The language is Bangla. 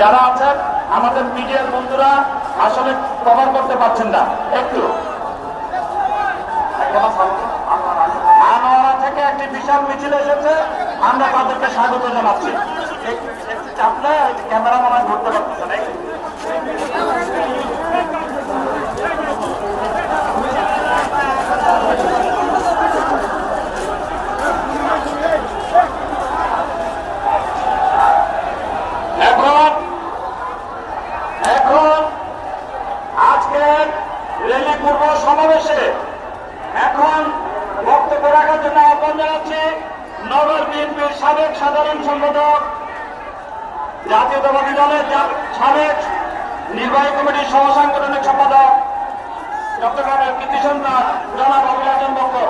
যারা আছেন আমাদের মিডিয়ার বন্ধুরা আসলে কভার করতে পারছেন না, একটু আনোয়ারা থেকে একটি বিশাল মিছিল এসেছে, আমরা তাদেরকে স্বাগত জানাচ্ছি। চাপলে ক্যামেরা মনে হয় ধরতে পারতেছে না। এখন আজকের রেলি পূর্ব সমাবেশে এখন বক্তব্য রাখার জন্য আহ্বান জানাচ্ছি নগর বিএনপির সাবেক সাধারণ সম্পাদক, জাতীয়তাবাদী দলের সাবেক নির্বাহী কমিটির সহ সাংগঠনিক সম্পাদক, চট্টগ্রামের কৃতি সন্তান জনাব অভিলাষণ বক্কর।